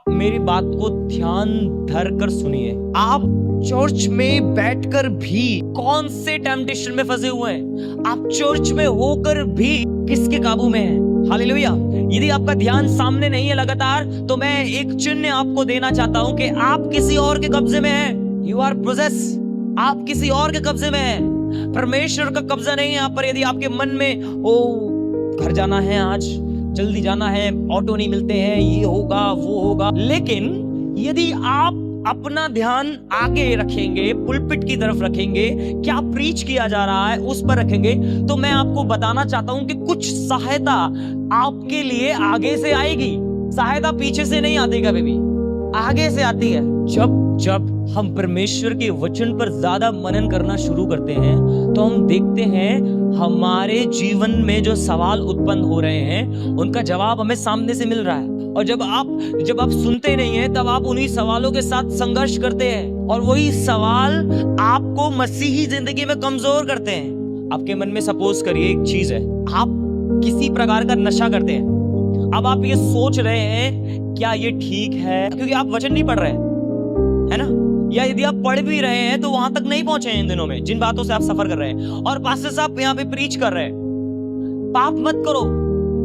मेरी बात को ध्यान धर कर सुनिए। आप चर्च में बैठकर भी कौन से टेम्पटेशन में फंसे हुए हैं? आप चर्च में होकर भी किसके काबू में हैं? हालेलुया। यदि आपका ध्यान सामने नहीं है लगातार, तो मैं एक चिन्ह आपको देना चाहता हूं कि आप किसी और के कब्जे में हैं। You are possess. आप किसी और के कब्जे में हैं। परमेश्वर का कब्जा नहीं है आप पर। यदि आपके मन में घर जाना है, आज जल्दी जाना है, ऑटो नहीं मिलते हैं, ये होगा वो होगा, लेकिन यदि आप अपना ध्यान आगे रखेंगे, पुलपिट की तरफ रखेंगे, क्या प्रीच किया जा रहा है उस पर रखेंगे, तो मैं आपको बताना चाहता हूं कि कुछ सहायता आपके लिए आगे से आएगी। सहायता पीछे से नहीं आती, कभी भी आगे से आती है। जब हम परमेश्वर के वचन पर ज्यादा मनन करना शुरू करते हैं, तो हम देखते हैं हमारे जीवन में जो सवाल उत्पन्न हो रहे हैं, उनका जवाब हमें सामने से मिल रहा है। और जब आप सुनते नहीं हैं, तब आप उन्हीं सवालों के साथ संघर्ष करते हैं, और वही सवाल आपको मसीही जिंदगी में कमजोर करते हैं। आपके मन में सपोज करिए एक चीज है, आप किसी प्रकार का नशा करते हैं। अब आप ये सोच रहे हैं क्या ये ठीक है, क्योंकि आप वचन नहीं पढ़ रहे हैं, है ना? या यदि आप पढ़ भी रहे हैं तो वहां तक नहीं पहुंचे हैं इन दिनों में, जिन बातों से आप सफर कर रहे हैं। और पास्टर साहब यहाँ पे प्रीच कर रहे हैं, पाप मत करो,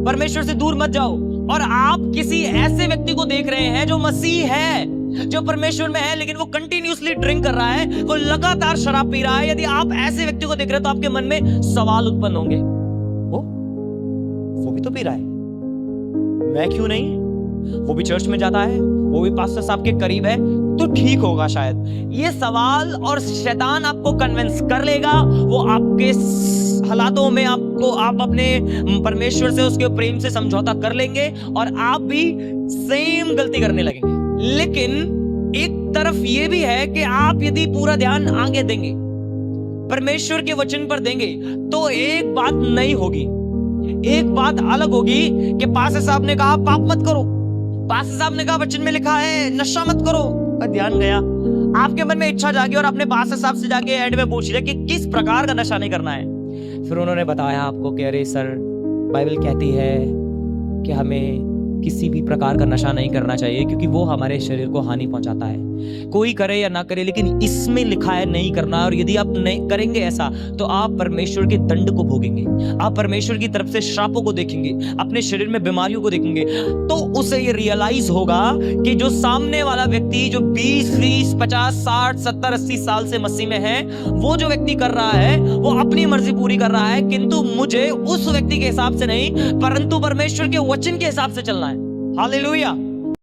परमेश्वर से दूर मत जाओ, और आप किसी ऐसे व्यक्ति को देख रहे हैं जो मसीह है, जो परमेश्वर में है, लेकिन वो कंटिन्यूसली ड्रिंक कर रहा है, वो लगातार शराब पी रहा है। यदि आप ऐसे व्यक्ति को देख रहे हैं, तो आपके मन में सवाल उत्पन्न होंगे, वो भी तो पी रहा है, मैं क्यों नहीं? वो भी चर्च में जाता है, वो भी पास्टर साहब के करीब है, तो ठीक होगा शायद। ये सवाल, और शैतान आपको कन्विंस कर लेगा, वो आपके हालातों में आप अपने परमेश्वर से, उसके प्रेम से समझौता कर लेंगे, और आप भी सेम गलती करने लगेंगे। लेकिन एक तरफ ये भी है कि आप यदि पूरा ध्यान आगे देंगे, परमेश्वर के वचन पर देंगे, तो एक बात नहीं होगी, एक बात अलग होगी कि पास्टर साहब ने कहा पाप मत करो, पास्टर साहब ने कहा वचन में लिखा है नशा मत करो, और ध्यान गया, आपके मन में इच्छा जागी, और आपने पास्टर साहब से जाके एंड में पूछ लिया कि किस प्रकार का नशा नहीं करना है। फिर उन्होंने बताया आपको कि अरे सर, बाइबल कहती है कि हमें किसी भी प्रकार का नशा नहीं करना चाहिए, क्योंकि वो हमारे शरीर को हानि पहुंचाता है। कोई करे या ना करे, लेकिन इसमें लिखा है नहीं करना, और यदि आप नहीं करेंगे ऐसा, तो आप परमेश्वर के दंड को भोगेंगे, आप परमेश्वर की तरफ से श्रापों को देखेंगे, अपने शरीर में बीमारियों को देखेंगे। तो उसे ये रियलाइज होगा कि जो सामने वाला व्यक्ति जो 20, 20, 50, 60, 70, 80 साल से मसीह में है, वो जो व्यक्ति कर रहा है वो अपनी मर्जी पूरी कर रहा है, किंतु मुझे उस व्यक्ति के हिसाब से नहीं, परंतु परमेश्वर के वचन के हिसाब से चलना है। हालेलुया।